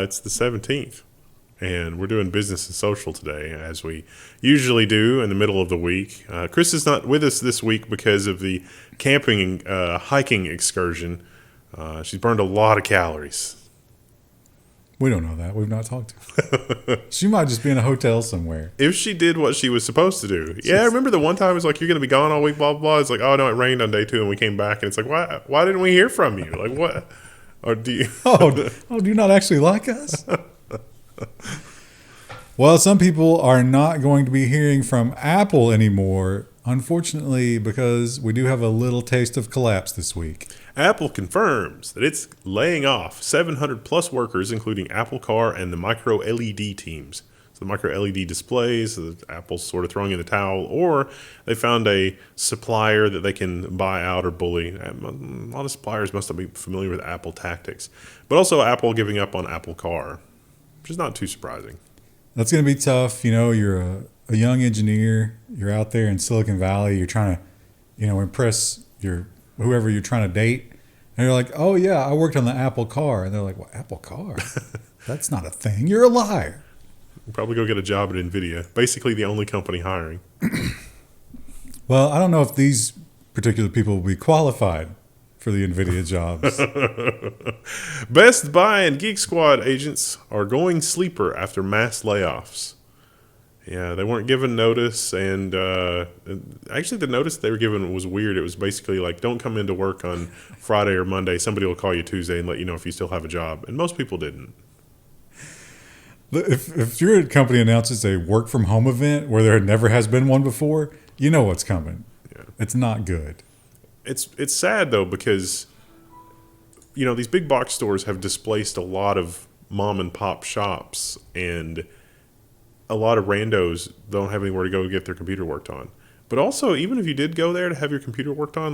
It's the 17th, and we're doing business and social today, as we usually do in the middle of the week. Chris is not with us this week because of the camping hiking excursion. She's burned a lot of calories. We don't know that. We've not talked to her. She might just be in a hotel somewhere. If she did what she was supposed to do. Yeah, I remember the one time it was like, you're going to be gone all week, blah, blah, blah. It's like, oh, no, it rained on day 2, and we came back, and it's like, why didn't we hear from you? Like, what? Or do you... do you not actually like us? Well, some people are not going to be hearing from Apple anymore, unfortunately, because we do have a little taste of collapse this week. Apple confirms that it's laying off 700 plus workers, including Apple Car and the micro LED teams. So the micro LED displays, Apple's sort of throwing in the towel, or they found a supplier that they can buy out or bully. A lot of suppliers must not be familiar with Apple tactics. But also Apple giving up on Apple Car, which is not too surprising. That's going to be tough. You know, you're a young engineer. You're out there in Silicon Valley. You're trying to, impress whoever you're trying to date. And you're like, oh, yeah, I worked on the Apple Car. And they're like, well, Apple Car? That's not a thing. You're a liar. Probably go get a job at Nvidia. Basically the only company hiring. Well, I don't know if these particular people will be qualified for the Nvidia jobs. Best Buy and Geek Squad agents are going sleeper after mass layoffs. Yeah, they weren't given notice, and actually the notice they were given was weird. It was basically like, don't come into work on Friday or Monday. Somebody will call you Tuesday and let you know if you still have a job. And most people didn't. If your company announces a work from home event where there never has been one before, you know what's coming. Yeah. It's not good. It's sad, though, because, these big box stores have displaced a lot of mom and pop shops, and a lot of randos don't have anywhere to go get their computer worked on. But also, even if you did go there to have your computer worked on,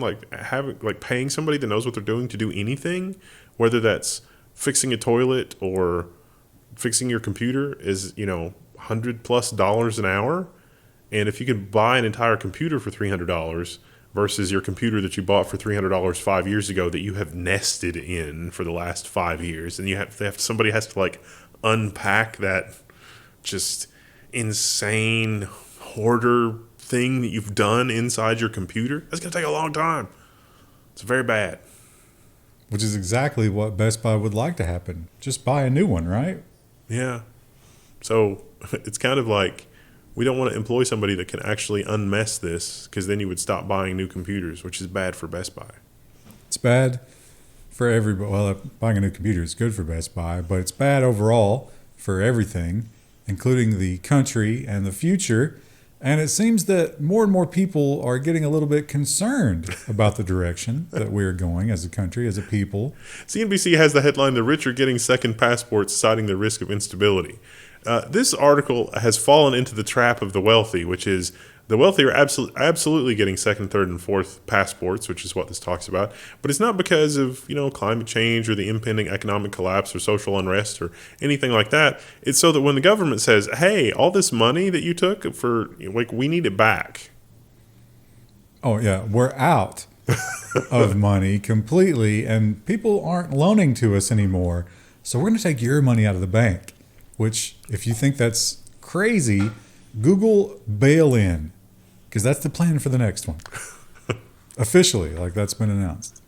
paying somebody that knows what they're doing to do anything, whether that's fixing a toilet or fixing your computer, is $100+ an hour. And if you could buy an entire computer for $300 versus your computer that you bought for $300 5 years ago that you have nested in for the last 5 years, and somebody has to unpack that just insane hoarder thing that you've done inside your computer, that's going to take a long time. It's very bad. Which is exactly what Best Buy would like to happen. Just buy a new one, right? Yeah. So it's kind of like, we don't want to employ somebody that can actually unmess this, because then you would stop buying new computers, which is bad for Best Buy. It's bad for everybody. Well, buying a new computer is good for Best Buy, but it's bad overall for everything, including the country and the future. And it seems that more and more people are getting a little bit concerned about the direction that we're going as a country, as a people. CNBC has the headline, "The Rich Are Getting Second Passports, Citing the Risk of Instability." This article has fallen into the trap of the wealthy, which is the wealthy are absolutely getting second, third, and fourth passports, which is what this talks about. But it's not because of climate change or the impending economic collapse or social unrest or anything like that. It's so that when the government says, "Hey, all this money that you took for we need it back." Oh yeah, we're out of money completely, and people aren't loaning to us anymore. So we're going to take your money out of the bank. Which, if you think that's crazy, Google bail-in, because that's the plan for the next one. Officially, that's been announced.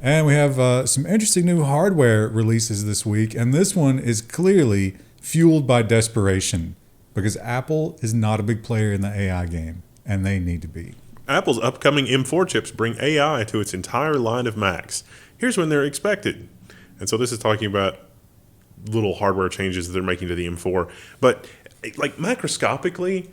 And we have some interesting new hardware releases this week, and this one is clearly fueled by desperation, because Apple is not a big player in the AI game, and they need to be. Apple's upcoming M4 chips bring AI to its entire line of Macs. Here's when they're expected. And so this is talking about little hardware changes that they're making to the M4. But macroscopically,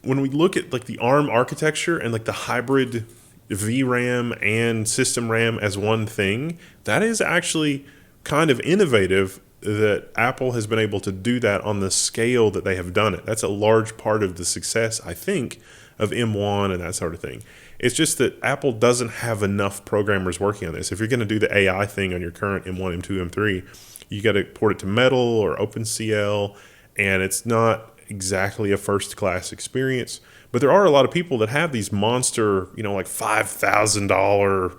when we look at the ARM architecture and the hybrid VRAM and system RAM as one thing, that is actually kind of innovative that Apple has been able to do that on the scale that they have done it. That's a large part of the success, I think, of M1 and that sort of thing. It's just that Apple doesn't have enough programmers working on this. If you're going to do the AI thing on your current M1, M2, M3, you got to port it to Metal or OpenCL, and it's not exactly a first-class experience. But there are a lot of people that have these monster, $5,000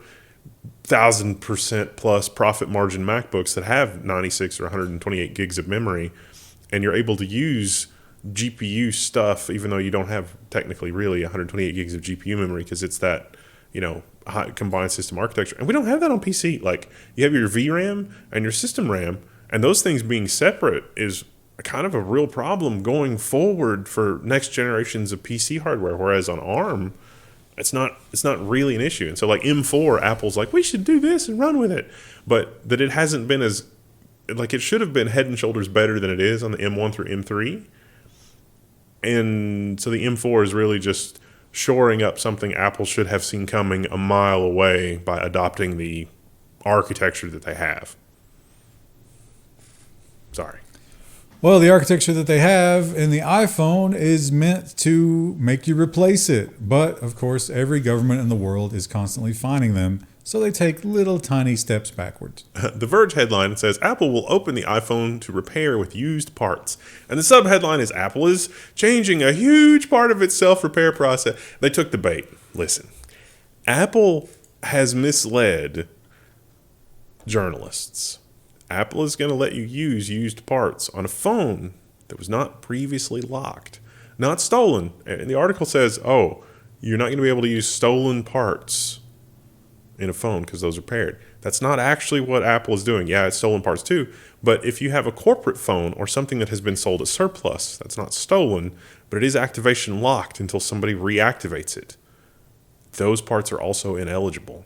1,000% plus profit margin MacBooks that have 96 or 128 gigs of memory, and you're able to use GPU stuff, even though you don't have technically really 128 gigs of GPU memory because it's that, high combined system architecture. And we don't have that on PC. Like, you have your VRAM and your system RAM, and those things being separate is kind of a real problem going forward for next generations of PC hardware. Whereas on ARM, it's not really an issue. And so like M4, Apple's like, we should do this and run with it. But that it hasn't been as, like, it should have been head and shoulders better than it is on the M1 through M3. And so the M4 is really just shoring up something Apple should have seen coming a mile away by adopting the architecture that they have. Sorry. Well, the architecture that they have in the iPhone is meant to make you replace it. But, of course, every government in the world is constantly fining them, so they take little tiny steps backwards. The Verge headline says, Apple will open the iPhone to repair with used parts. And the subheadline is, Apple is changing a huge part of its self-repair process. They took the bait. Listen, Apple has misled journalists. Apple is going to let you use used parts on a phone that was not previously locked, not stolen. And the article says, oh, you're not going to be able to use stolen parts in a phone because those are paired. That's not actually what Apple is doing. Yeah, it's stolen parts too. But if you have a corporate phone or something that has been sold at surplus, that's not stolen, but it is activation locked until somebody reactivates it. Those parts are also ineligible.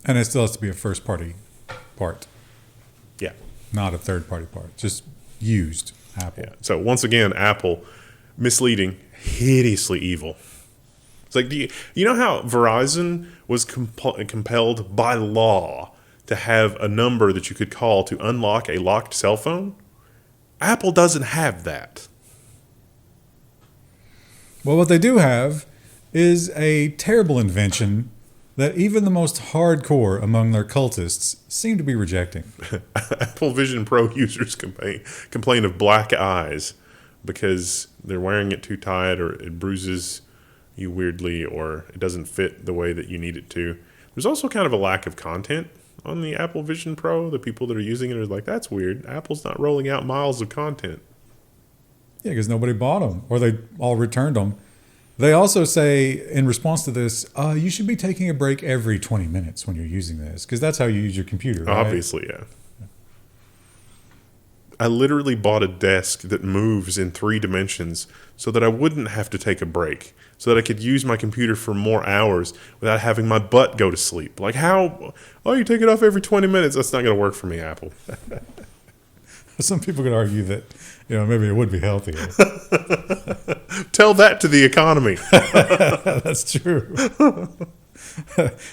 And it still has to be a first-party part. Yeah. Not a third-party part. Just used Apple. Yeah. So once again, Apple, misleading, hideously evil. It's like, do you know how Verizon was compelled by law to have a number that you could call to unlock a locked cell phone? Apple doesn't have that. Well, what they do have is a terrible invention that even the most hardcore among their cultists seem to be rejecting. Apple Vision Pro users complain of black eyes because they're wearing it too tight, or it bruises you weirdly, or it doesn't fit the way that you need it to. There's also kind of a lack of content on the Apple Vision Pro. The people that are using it are like, that's weird. Apple's not rolling out miles of content. Yeah, because nobody bought them, or they all returned them. They also say, in response to this, you should be taking a break every 20 minutes when you're using this, because that's how you use your computer, right? Obviously, yeah. I literally bought a desk that moves in 3 dimensions so that I wouldn't have to take a break, so that I could use my computer for more hours without having my butt go to sleep. Like, how? Oh, you take it off every 20 minutes. That's not going to work for me, Apple. Some people could argue that, maybe it would be healthier. Tell that to the economy. That's true.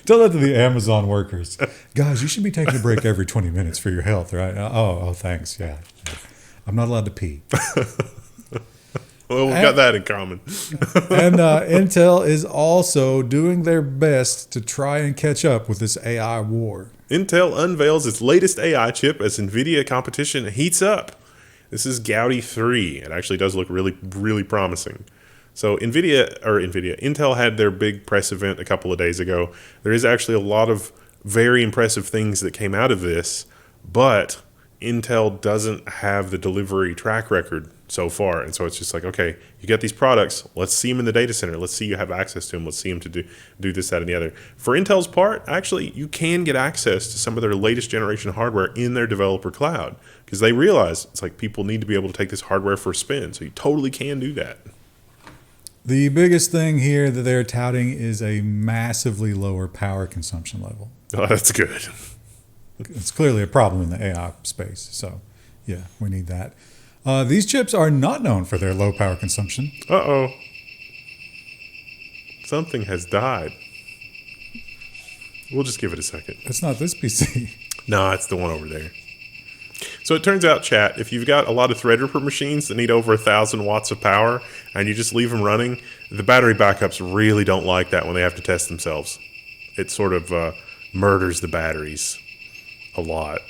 Tell that to the Amazon workers. Guys, you should be taking a break every 20 minutes for your health, right? Oh, thanks. Yeah. I'm not allowed to pee. Well, we've got that in common. And Intel is also doing their best to try and catch up with this AI war. Intel unveils its latest AI chip as Nvidia competition heats up. This is Gaudi 3. It actually does look really, really promising. So Intel had their big press event a couple of days ago. There is actually a lot of very impressive things that came out of this, but Intel doesn't have the delivery track record so far. And so it's just like, okay, you get these products, let's see them in the data center. Let's see you have access to them. Let's see them to do this, that, and the other. For Intel's part, actually, you can get access to some of their latest generation hardware in their developer cloud because they realize it's like people need to be able to take this hardware for a spin. So you totally can do that. The biggest thing here that they're touting is a massively lower power consumption level. Oh, that's good. It's clearly a problem in the AI space. So, yeah, we need that. These chips are not known for their low power consumption. Uh-oh. Something has died. We'll just give it a second. It's not this PC. No, it's the one over there. So it turns out, chat, if you've got a lot of Threadripper machines that need over 1,000 watts of power and you just leave them running, the battery backups really don't like that when they have to test themselves. It sort of murders the batteries a lot.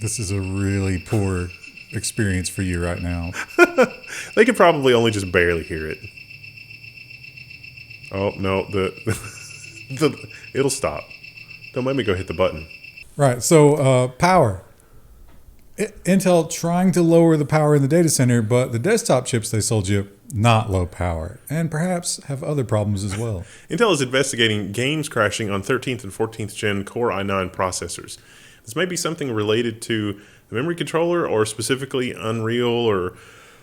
This is a really poor experience for you right now. They could probably only just barely hear it. Oh, no, it'll stop. Don't make me go hit the button. Right. So power. Intel trying to lower the power in the data center, but the desktop chips they sold you, not low power, and perhaps have other problems as well. Intel is investigating games crashing on 13th and 14th gen Core i9 processors. This may be something related to the memory controller or specifically Unreal or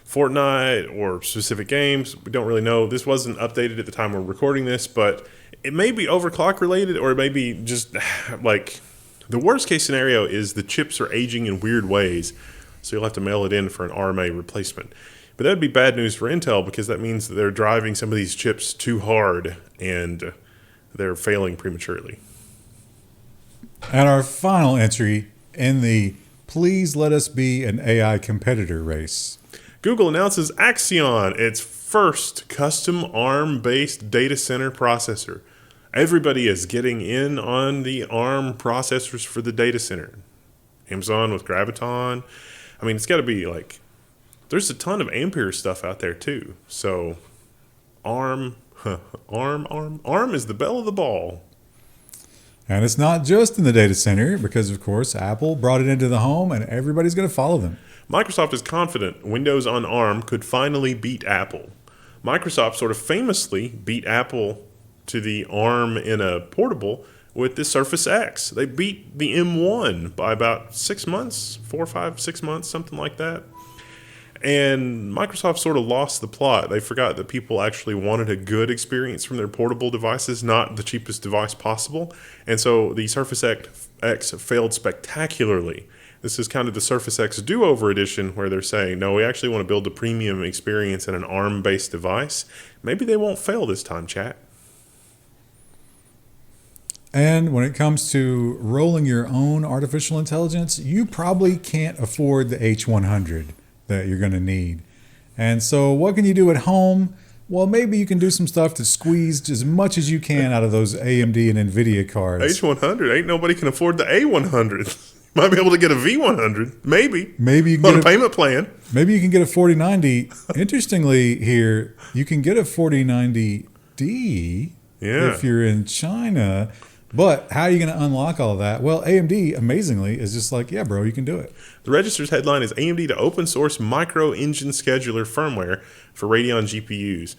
Fortnite or specific games. We don't really know. This wasn't updated at the time we're recording this, but it may be overclock related, or it may be just like the worst case scenario is the chips are aging in weird ways, so you'll have to mail it in for an RMA replacement. But that would be bad news for Intel because that means that they're driving some of these chips too hard and they're failing prematurely. And our final entry in the please let us be an AI competitor race. Google announces Axion, its first custom ARM-based data center processor. Everybody is getting in on the ARM processors for the data center. Amazon with Graviton. I mean, it's got to be like, there's a ton of Ampere stuff out there too. So ARM is the belle of the ball. And it's not just in the data center because, of course, Apple brought it into the home and everybody's going to follow them. Microsoft is confident Windows on ARM could finally beat Apple. Microsoft sort of famously beat Apple to the ARM in a portable with the Surface X. They beat the M1 by about 6 months, 4, 5, 6 months, something like that. And Microsoft sort of lost the plot. They forgot that people actually wanted a good experience from their portable devices, not the cheapest device possible. And so the Surface X failed spectacularly. This is kind of the Surface X do-over edition where they're saying, no, we actually want to build a premium experience in an ARM-based device. Maybe they won't fail this time, chat. And when it comes to rolling your own artificial intelligence, you probably can't afford the H100 that you're going to need. And so what can you do at home? Well, maybe you can do some stuff to squeeze as much as you can out of those AMD and Nvidia cards. H100, ain't nobody can afford the A100. Might be able to get a V100, maybe. Maybe you can on get a payment plan. Maybe you can get a 4090. Interestingly here, you can get a 4090D if you're in China. But how are you going to unlock all of that? Well, AMD, amazingly, is just like, yeah, bro, you can do it. The Register's headline is AMD to open source micro engine scheduler firmware for Radeon GPUs.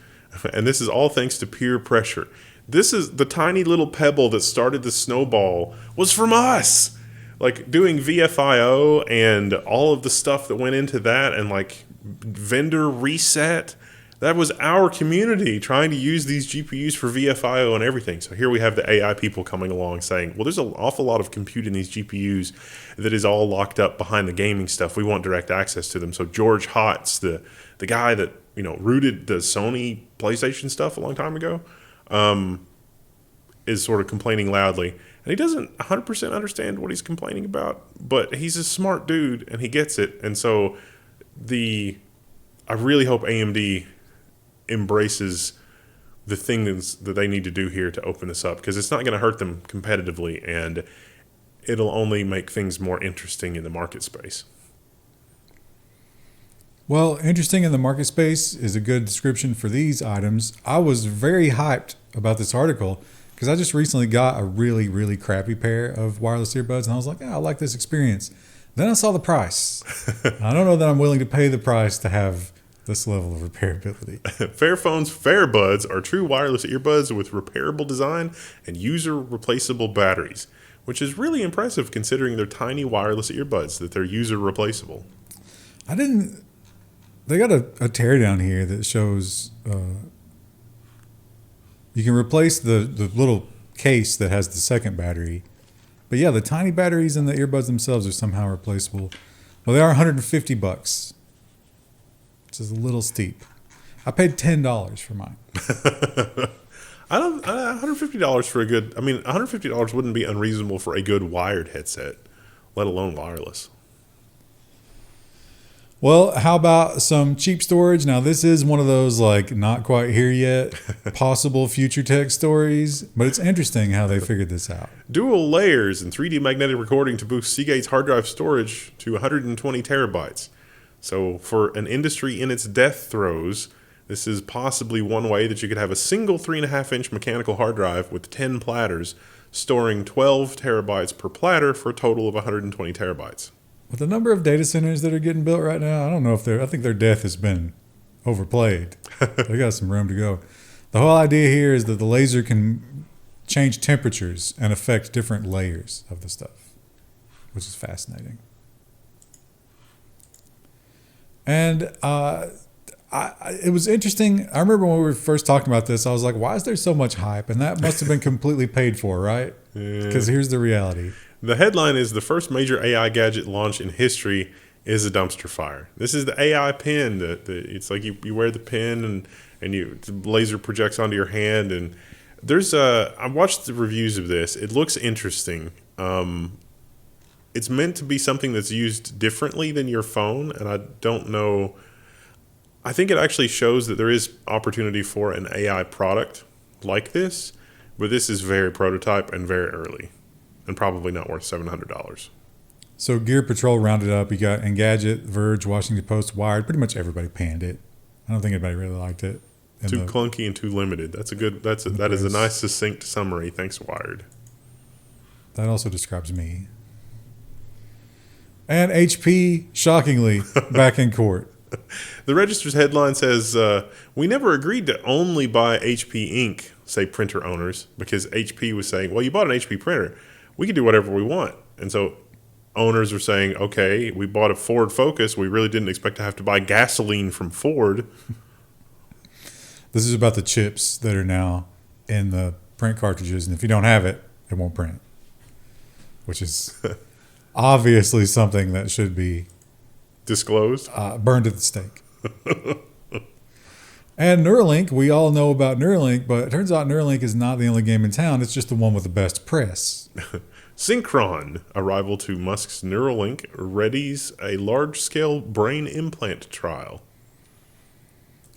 And this is all thanks to peer pressure. This is the tiny little pebble that started the snowball was from us. Like doing VFIO and all of the stuff that went into that and like vendor reset. That was our community trying to use these GPUs for VFIO and everything. So here we have the AI people coming along saying, well, there's an awful lot of compute in these GPUs that is all locked up behind the gaming stuff. We want direct access to them. So George Hotz, the guy that rooted the Sony PlayStation stuff a long time ago, is sort of complaining loudly. And he doesn't 100% understand what he's complaining about, but he's a smart dude and he gets it. And so I really hope AMD embraces the things that they need to do here to open this up, because it's not going to hurt them competitively and it'll only make things more interesting in the market space. Well, interesting in the market space is a good description for these items. I was very hyped about this article because I just recently got a really, really crappy pair of wireless earbuds and I was like, I like this experience. Then I saw the price. I don't know that I'm willing to pay the price to have this level of repairability. Fairphone's Fairbuds are true wireless earbuds with repairable design and user-replaceable batteries, which is really impressive considering they're tiny wireless earbuds, that they're user-replaceable. They got a teardown here that shows you can replace the little case that has the second battery. But yeah, the tiny batteries in the earbuds themselves are somehow replaceable. Well, they are $150. Which is a little steep. I paid $10 for mine. $150 for a good. I mean, $150 wouldn't be unreasonable for a good wired headset, let alone wireless. Well, how about some cheap storage? Now, this is one of those like not quite here yet, possible future tech stories, but it's interesting how they figured this out. Dual layers and 3D magnetic recording to boost Seagate's hard drive storage to 120 terabytes. So for an industry in its death throes, this is possibly one way that you could have a single 3.5-inch mechanical hard drive with 10 platters storing 12 terabytes per platter for a total of 120 terabytes. With the number of data centers that are getting built right now, I don't know if I think their death has been overplayed. They got some room to go. The whole idea here is that the laser can change temperatures and affect different layers of the stuff, which is fascinating. And it was interesting. I remember when we were first talking about this, I was like, why is there so much hype? And that must have been completely paid for, right? Because here's the reality. The headline is the first major AI gadget launch in history is a dumpster fire. This is the AI pen. It's like you wear the pen and the laser projects onto your hand. And I watched the reviews of this. It looks interesting. It's meant to be something that's used differently than your phone. And I don't know. I think it actually shows that there is opportunity for an AI product like this. But this is very prototype and very early. And probably not worth $700. So Gear Patrol rounded up. You got Engadget, Verge, Washington Post, Wired. Pretty much everybody panned it. I don't think anybody really liked it. Too clunky and too limited. That is a nice succinct summary. Thanks, Wired. That also describes me. And HP, shockingly, back in court. The Register's headline says, we never agreed to only buy HP Inc., say printer owners, because HP was saying, well, you bought an HP printer. We can do whatever we want. And so owners are saying, okay, we bought a Ford Focus. We really didn't expect to have to buy gasoline from Ford. This is about the chips that are now in the print cartridges. And if you don't have it, it won't print. Which is obviously something that should be disclosed, burned at the stake. And Neuralink, we all know about Neuralink, but it turns out Neuralink is not the only game in town. It's just the one with the best press. Synchron, a rival to Musk's Neuralink, readies a large-scale brain implant trial.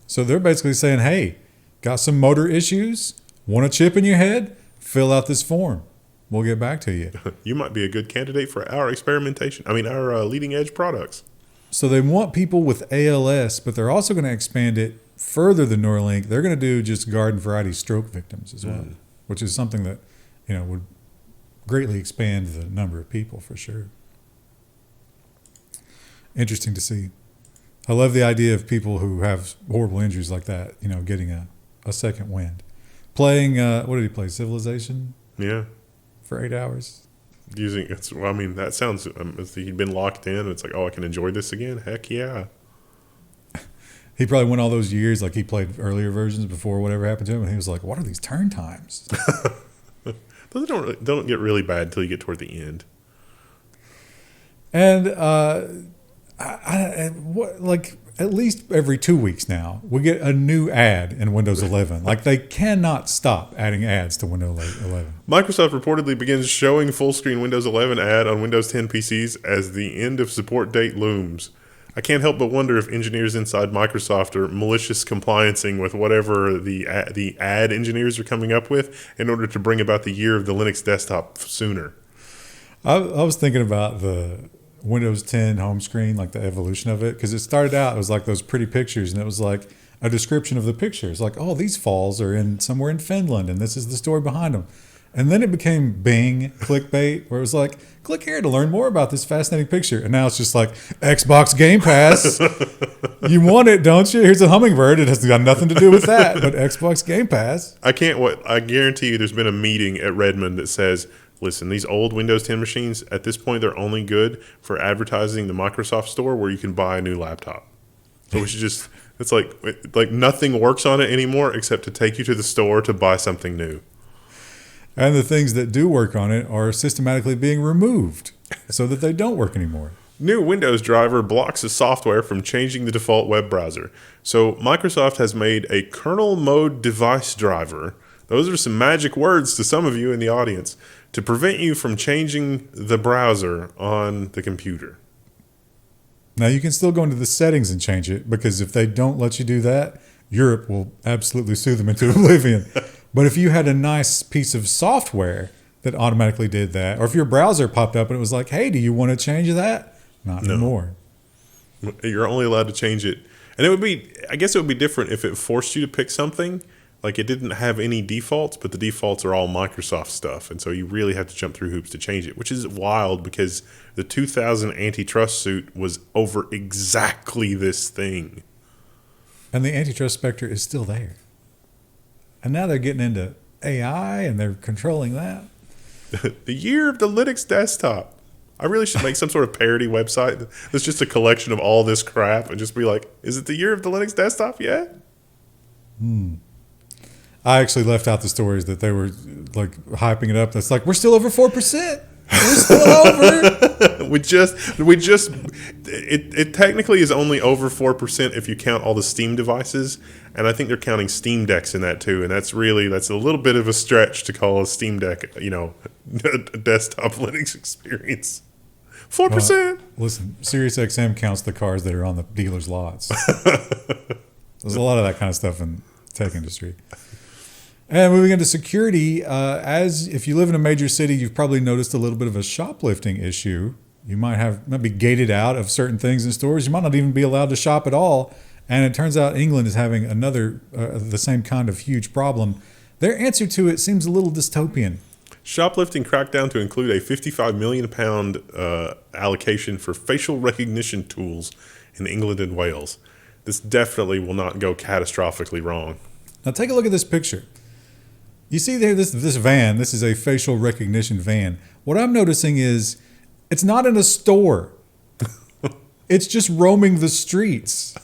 So they're basically saying, hey, got some motor issues? Want a chip in your head? Fill out this form. We'll get back to you. You might be a good candidate for our our leading-edge products. So they want people with ALS, but they're also going to expand it further than Neuralink. They're going to do just garden variety stroke victims as well, which is something that would greatly expand the number of people for sure. Interesting to see. I love the idea of people who have horrible injuries like that, getting a second wind. Playing, what did he play? Civilization? Yeah. For 8 hours. That sounds, he'd been locked in and it's like, oh, I can enjoy this again. Heck yeah. He probably went all those years, like he played earlier versions before whatever happened to him, and he was like, what are these turn times? Those don't get really bad until you get toward the end. And at least every 2 weeks now, we get a new ad in Windows 11. Like they cannot stop adding ads to Windows 11. Microsoft reportedly begins showing full-screen Windows 11 ad on Windows 10 PCs as the end of support date looms. I can't help but wonder if engineers inside Microsoft are malicious compliancing with whatever the ad engineers are coming up with in order to bring about the year of the Linux desktop sooner. I was thinking about the Windows 10 home screen, like the evolution of it, because it started out, it was like those pretty pictures, and it was like a description of the pictures. Like, oh, these falls are somewhere in Finland, and this is the story behind them. And then it became Bing clickbait, where it was like, click here to learn more about this fascinating picture. And now it's just like, Xbox Game Pass. You want it, don't you? Here's a hummingbird. It has got nothing to do with that, but Xbox Game Pass. I guarantee you there's been a meeting at Redmond that says, listen, these old Windows 10 machines, at this point, they're only good for advertising the Microsoft Store where you can buy a new laptop. So we should just, it's like nothing works on it anymore except to take you to the store to buy something new. And the things that do work on it are systematically being removed so that they don't work anymore. New Windows driver blocks a software from changing the default web browser. So Microsoft has made a kernel mode device driver. Those are some magic words to some of you in the audience to prevent you from changing the browser on the computer. Now you can still go into the settings and change it, because if they don't let you do that, Europe will absolutely sue them into oblivion. But if you had a nice piece of software that automatically did that, or if your browser popped up and it was like, hey, do you want to change that? Not anymore. You're only allowed to change it. And I guess it would be different if it forced you to pick something. Like it didn't have any defaults, but the defaults are all Microsoft stuff. And so you really have to jump through hoops to change it, which is wild because the 2000 antitrust suit was over exactly this thing. And the antitrust specter is still there. And now they're getting into AI and they're controlling that. The year of the Linux desktop. I really should make some sort of parody website that's just a collection of all this crap and just be like, is it the year of the Linux desktop yet? I actually left out the stories that they were like hyping it up. That's like, we're still over 4%. We're still over. It technically is only over 4% if you count all the Steam devices. And I think they're counting Steam Decks in that too. And that's a little bit of a stretch to call a Steam Deck, a desktop Linux experience. 4%. Listen, SiriusXM counts the cars that are on the dealer's lots. There's a lot of that kind of stuff in the tech industry. And moving into security, as if you live in a major city, you've probably noticed a little bit of a shoplifting issue. You might be gated out of certain things in stores. You might not even be allowed to shop at all. And it turns out England is having the same kind of huge problem. Their answer to it seems a little dystopian. Shoplifting crackdown to include a £55 million allocation for facial recognition tools in England and Wales. This definitely will not go catastrophically wrong. Now take a look at this picture. You see there this van. This is a facial recognition van. What I'm noticing is it's not in a store. It's just roaming the streets.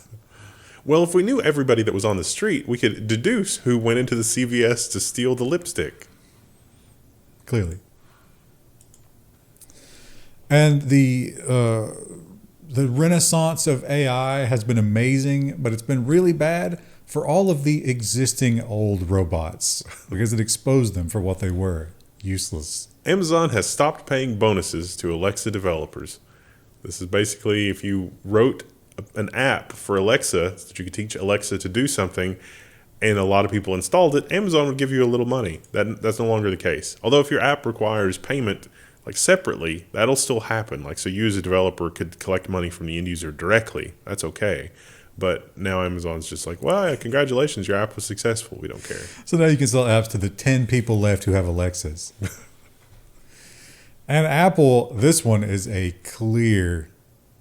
Well, if we knew everybody that was on the street, we could deduce who went into the CVS to steal the lipstick. Clearly. And the renaissance of AI has been amazing, but it's been really bad for all of the existing old robots because it exposed them for what they were, useless. Amazon has stopped paying bonuses to Alexa developers. This is basically if you wrote an app for Alexa so that you could teach Alexa to do something and a lot of people installed it, Amazon would give you a little money. That's no longer the case. Although if your app requires payment like separately, that'll still happen. Like so you as a developer could collect money from the end user directly. That's okay. But now Amazon's just like, well, yeah, congratulations, your app was successful. We don't care. So now you can sell apps to the 10 people left who have Alexas. And Apple, this one is a clear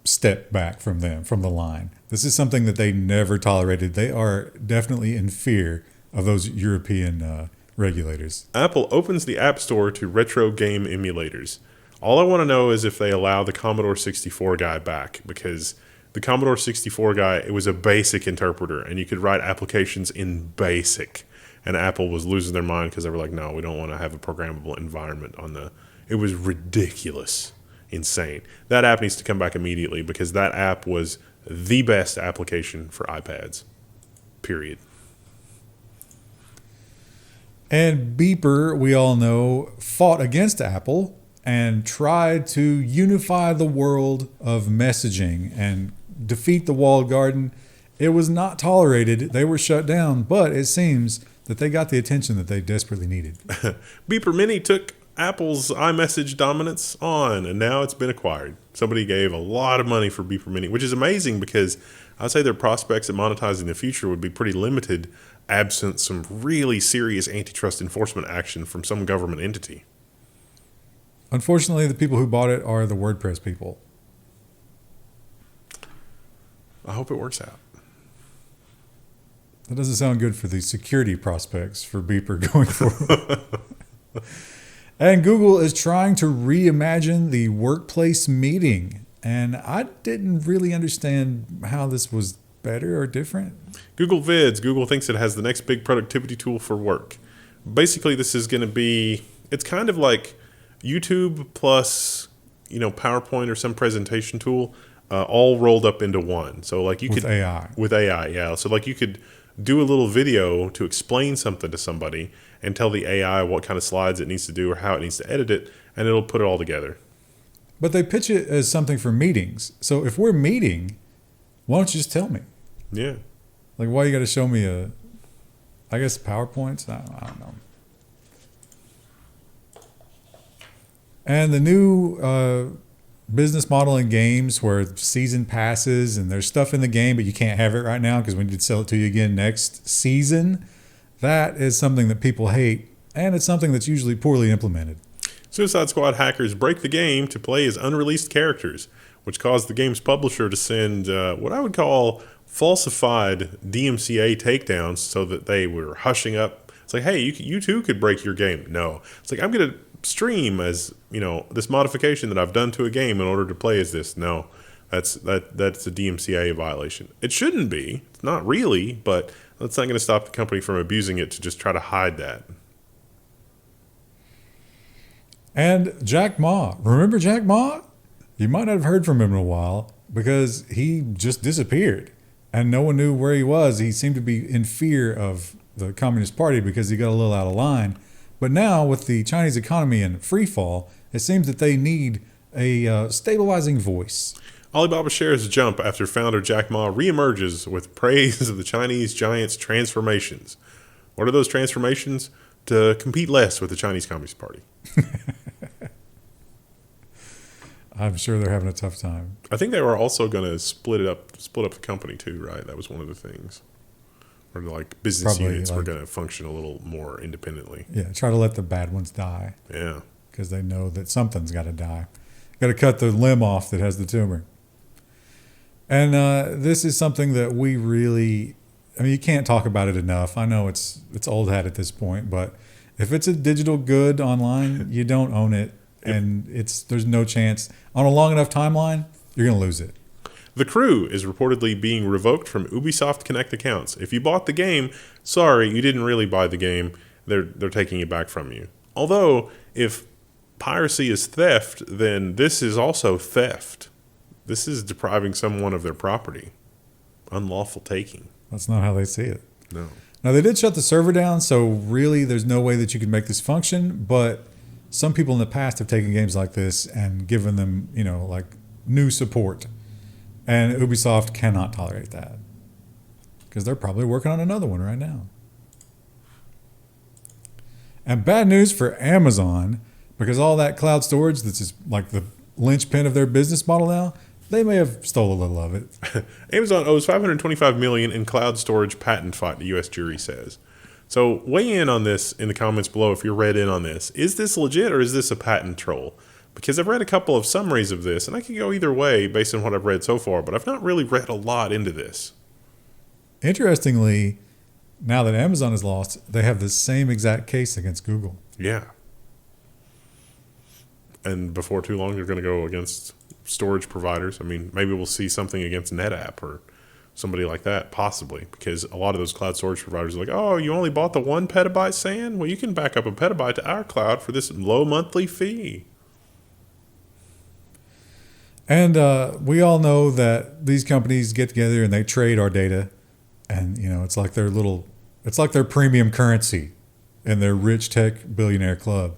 step back from them, from the line. This is something that they never tolerated. They are definitely in fear of those European regulators. Apple opens the App Store to retro game emulators. All I want to know is if they allow the Commodore 64 guy back, because the Commodore 64 guy, it was a BASIC interpreter, and you could write applications in BASIC. And Apple was losing their mind because they were like, no, we don't want to have a programmable environment on the... It was ridiculous, insane. That app needs to come back immediately because that app was the best application for iPads, period. And Beeper, we all know, fought against Apple and tried to unify the world of messaging and defeat the walled garden. It was not tolerated. They were shut down, but it seems that they got the attention that they desperately needed. Beeper Mini took Apple's iMessage dominance on, and now it's been acquired. Somebody gave a lot of money for Beeper Mini, which is amazing because I'd say their prospects at monetizing in the future would be pretty limited absent some really serious antitrust enforcement action from some government entity. Unfortunately, the people who bought it are the WordPress people. I hope it works out. That doesn't sound good for the security prospects for Beeper going forward. And Google is trying to reimagine the workplace meeting. And I didn't really understand how this was better or different. Google Vids. Google thinks it has the next big productivity tool for work. Basically, this is going to be, it's kind of like YouTube plus, PowerPoint or some presentation tool, all rolled up into one. So like With AI. With AI, yeah. So like you could do a little video to explain something to somebody and tell the AI what kind of slides it needs to do or how it needs to edit it, and it'll put it all together. But they pitch it as something for meetings. So if we're meeting, why don't you just tell me? Yeah. Like, why you got to show me PowerPoints? I don't know. And the new business model in games where season passes and there's stuff in the game, but you can't have it right now because we need to sell it to you again next season. That is something that people hate, and it's something that's usually poorly implemented. Suicide Squad hackers break the game to play as unreleased characters, which caused the game's publisher to send what I would call falsified DMCA takedowns so that they were hushing up. It's like, hey, you too could break your game. No. It's like, I'm going to stream as, this modification that I've done to a game in order to play as this. No, that's a DMCA violation. It shouldn't be. It's not really, but that's not going to stop the company from abusing it to just try to hide that. And Jack Ma. Remember Jack Ma? You might not have heard from him in a while because he just disappeared and no one knew where he was. He seemed to be in fear of the Communist Party because he got a little out of line. But now with the Chinese economy in free fall, it seems that they need a stabilizing voice. Alibaba shares jump after founder Jack Ma reemerges with praise of the Chinese giant's transformations. What are those transformations? To compete less with the Chinese Communist Party. I'm sure they're having a tough time. I think they were also going to split up the company too, right? That was one of the things. Or like business units were going to function a little more independently. Yeah, try to let the bad ones die. Yeah. Because they know that something's got to die. Got to cut the limb off that has the tumor. And this is something that we really, you can't talk about it enough. I know it's old hat at this point, but if it's a digital good online, you don't own it. And there's no chance. On a long enough timeline, you're going to lose it. The Crew is reportedly being revoked from Ubisoft Connect accounts. If you bought the game, sorry, you didn't really buy the game. They're taking it back from you. Although, if piracy is theft, then this is also theft. This is depriving someone of their property. Unlawful taking. That's not how they see it. No. Now, they did shut the server down, so really there's no way that you can make this function, but some people in the past have taken games like this and given them, like new support. And Ubisoft cannot tolerate that because they're probably working on another one right now. And bad news for Amazon, because all that cloud storage that's just like the linchpin of their business model now, they may have stole a little of it. Amazon owes $525 million in cloud storage patent fight, the U.S. jury says. So weigh in on this in the comments below if you're read in on this. Is this legit or is this a patent troll? Because I've read a couple of summaries of this, and I could go either way based on what I've read so far, but I've not really read a lot into this. Interestingly, now that Amazon is lost, they have the same exact case against Google. Yeah. And before too long, they're going to go against storage providers. Maybe we'll see something against NetApp or somebody like that, possibly, because a lot of those cloud storage providers are like, oh, you only bought the 1 petabyte SAN? Well, you can back up a petabyte to our cloud for this low monthly fee. And we all know that these companies get together and they trade our data, and it's like their premium currency in their rich tech billionaire club.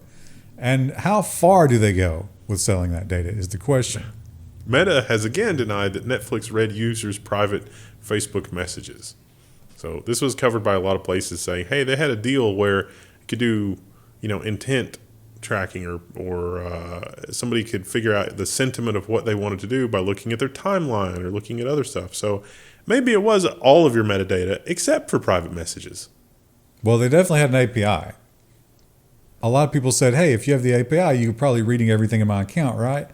And how far do they go with selling that data is the question. Meta has again denied that Netflix read users' private Facebook messages. So this was covered by a lot of places saying, hey, they had a deal where you could do, intent tracking or somebody could figure out the sentiment of what they wanted to do by looking at their timeline or looking at other stuff. So maybe it was all of your metadata except for private messages. Well, they definitely had an API. A lot of people said, hey, if you have the API, you're probably reading everything in my account, right?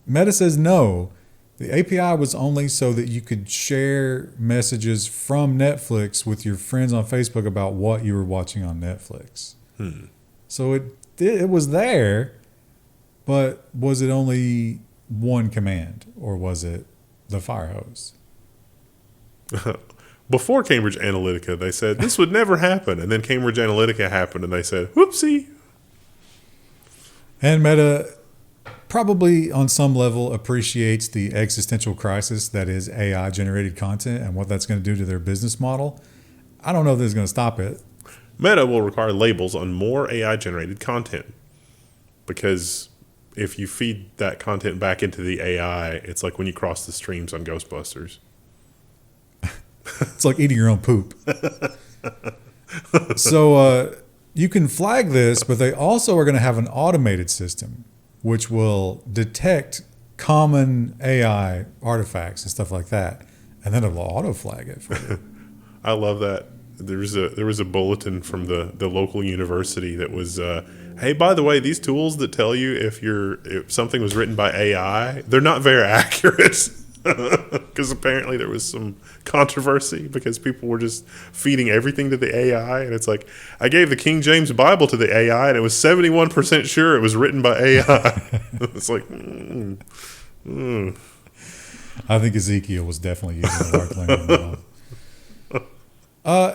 Meta says no. The API was only so that you could share messages from Netflix with your friends on Facebook about what you were watching on Netflix. So it was there, but was it only one command or was it the fire hose? Before Cambridge Analytica, they said this would never happen. And then Cambridge Analytica happened and they said, whoopsie. And Meta probably on some level appreciates the existential crisis that is AI generated content and what that's going to do to their business model. I don't know if this is going to stop it. Meta will require labels on more AI generated content because if you feed that content back into the AI, it's like when you cross the streams on Ghostbusters. It's like eating your own poop. So you can flag this, but they also are going to have an automated system which will detect common AI artifacts and stuff like that. And then it'll auto flag it for you. I love that. There was a bulletin from the local university that was, hey, by the way, these tools that tell you if something was written by AI, they're not very accurate. Because apparently there was some controversy because people were just feeding everything to the AI, and it's like, I gave the King James Bible to the AI, and it was 71% sure it was written by AI. It's like, I think Ezekiel was definitely using a large language model.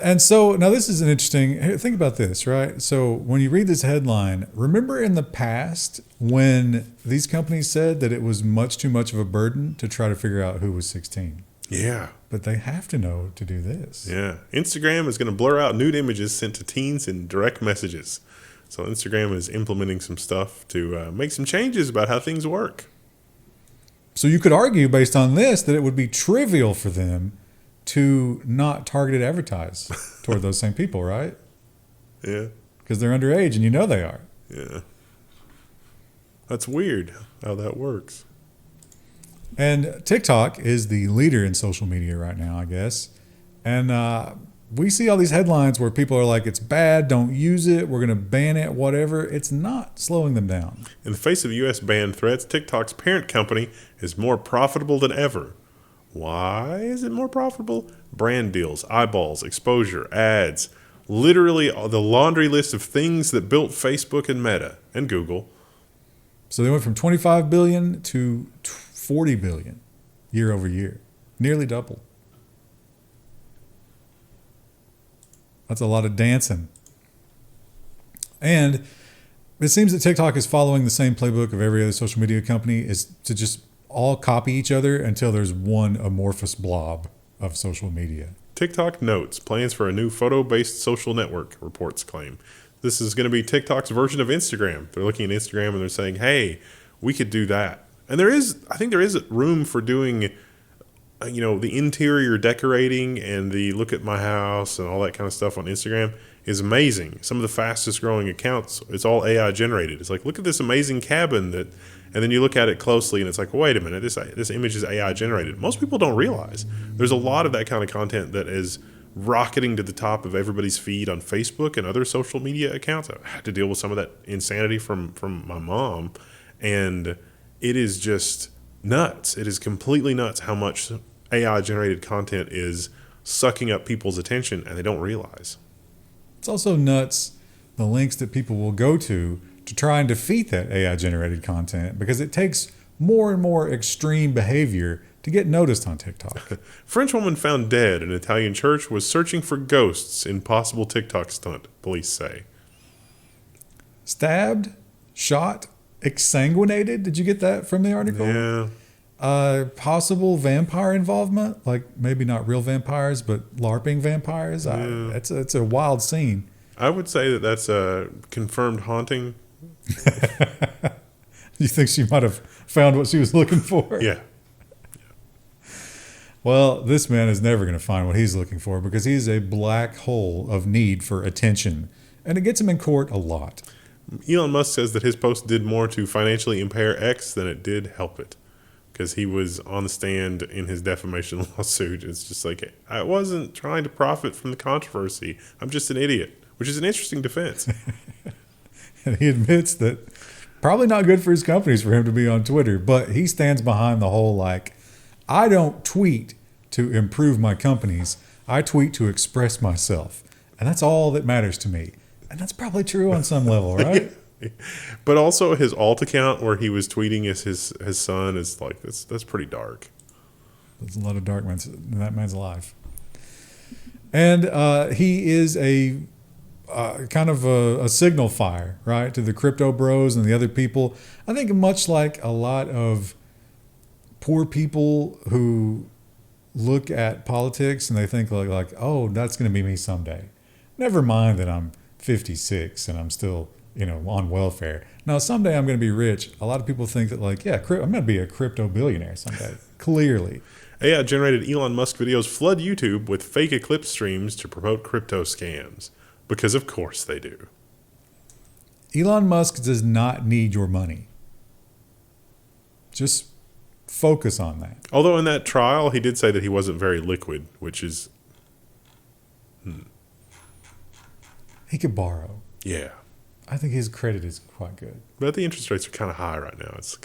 And so now this is an interesting, think about this, right? So when you read this headline, remember in the past when these companies said that it was much too much of a burden to try to figure out who was 16? yeah. But they have to know to do this. Yeah. Instagram is going to blur out nude images sent to teens in direct messages. So Instagram is implementing some stuff to make some changes about how things work. So you could argue based on this that it would be trivial for them to not targeted advertise toward those same people, right? Yeah. Because they're underage and you know they are. Yeah. That's weird how that works. And TikTok is the leader in social media right now, I guess. And we see all these headlines where people are like, it's bad, don't use it, we're going to ban it, whatever. It's not slowing them down. In the face of U.S. ban threats, TikTok's parent company is more profitable than ever. Why is it more profitable? Brand deals, eyeballs, exposure, ads, literally the laundry list of things that built Facebook and Meta and Google. So they went from 25 billion to 40 billion year over year, nearly double. That's a lot of dancing. And it seems that TikTok is following the same playbook of every other social media company, is to just all copy each other until there's one amorphous blob of social media. TikTok notes plans for a new photo-based social network, reports claim. This is going to be TikTok's version of Instagram. They're looking at Instagram and they're saying, hey, we could do that. And I think there is room for doing, the interior decorating and the look at my house and all that kind of stuff on Instagram is amazing. Some of the fastest growing accounts, it's all AI generated. It's like, look at this amazing cabin and then you look at it closely and it's like, wait a minute, this image is AI generated. Most people don't realize there's a lot of that kind of content that is rocketing to the top of everybody's feed on Facebook and other social media accounts. I had to deal with some of that insanity from my mom, and it is just nuts. It is completely nuts how much AI generated content is sucking up people's attention and they don't realize. It's also nuts the links that people will go to try and defeat that AI generated content, because it takes more and more extreme behavior to get noticed on TikTok. French woman found dead in Italian church was searching for ghosts in possible TikTok stunt, police say. Stabbed, shot, exsanguinated. Did you get that from the article? Yeah. Possible vampire involvement, like maybe not real vampires, but LARPing vampires. Yeah. It's a wild scene. I would say that's a confirmed haunting. You think she might have found what she was looking for? Yeah. Well, this man is never going to find what he's looking for, because he's a black hole of need for attention, and it gets him in court a lot. Elon Musk says that his post did more to financially impair X than it did help it, because he was on the stand in his defamation lawsuit. It's just like, I wasn't trying to profit from the controversy. I'm just an idiot, which is an interesting defense. And he admits that probably not good for his companies for him to be on Twitter, but he stands behind the whole, like, I don't tweet to improve my companies. I tweet to express myself. And that's all that matters to me. And that's probably true on some level, right? But also his alt account where he was tweeting as his son is like, that's pretty dark. There's a lot of dark in that man's life. And he is a kind of a signal fire, right, to the crypto bros and the other people. I think much like a lot of poor people who look at politics and they think like, oh, that's going to be me someday. Never mind that I'm 56 and I'm still, on welfare. Now, someday I'm going to be rich. A lot of people think that, like, yeah, I'm going to be a crypto billionaire someday. Clearly. AI-generated Elon Musk videos flood YouTube with fake eclipse streams to promote crypto scams. Because of course they do. Elon Musk does not need your money. Just focus on that. Although in that trial, he did say that he wasn't very liquid, which is... He could borrow. Yeah. I think his credit is quite good. But the interest rates are kind of high right now. It's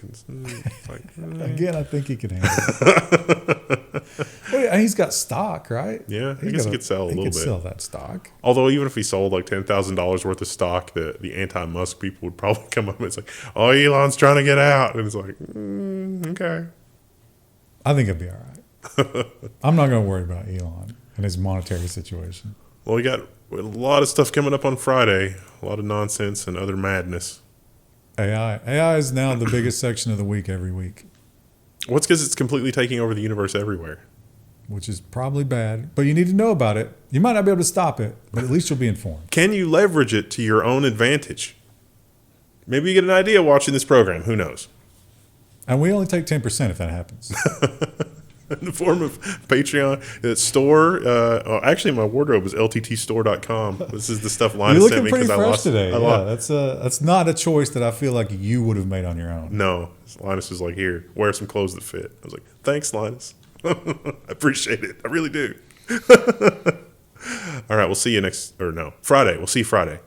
like Again, I think he can handle it. Well, yeah, he's got stock, right? Yeah, I guess he could sell a little bit. He could sell that stock. Although even if he sold like $10,000 worth of stock, the anti-Musk people would probably come up and it's like, oh, Elon's trying to get out. And it's like, okay. I think it'll be all right. I'm not going to worry about Elon and his monetary situation. Well, we got a lot of stuff coming up on Friday. A lot of nonsense and other madness. AI is now the biggest section of the week every week. Well, it's because it's completely taking over the universe everywhere. Which is probably bad, but you need to know about it. You might not be able to stop it, but at least you'll be informed. Can you leverage it to your own advantage? Maybe you get an idea watching this program. Who knows? And we only take 10% if that happens. In the form of Patreon store. Actually, my wardrobe is lttstore.com. This is the stuff Linus You're sent me looking pretty because fresh I lost today. I lost. That's not a choice that I feel like you would have made on your own. No, Linus was like, "Here, wear some clothes that fit." I was like, "Thanks, Linus. I appreciate it. I really do." All right, we'll see you Friday. We'll see you Friday.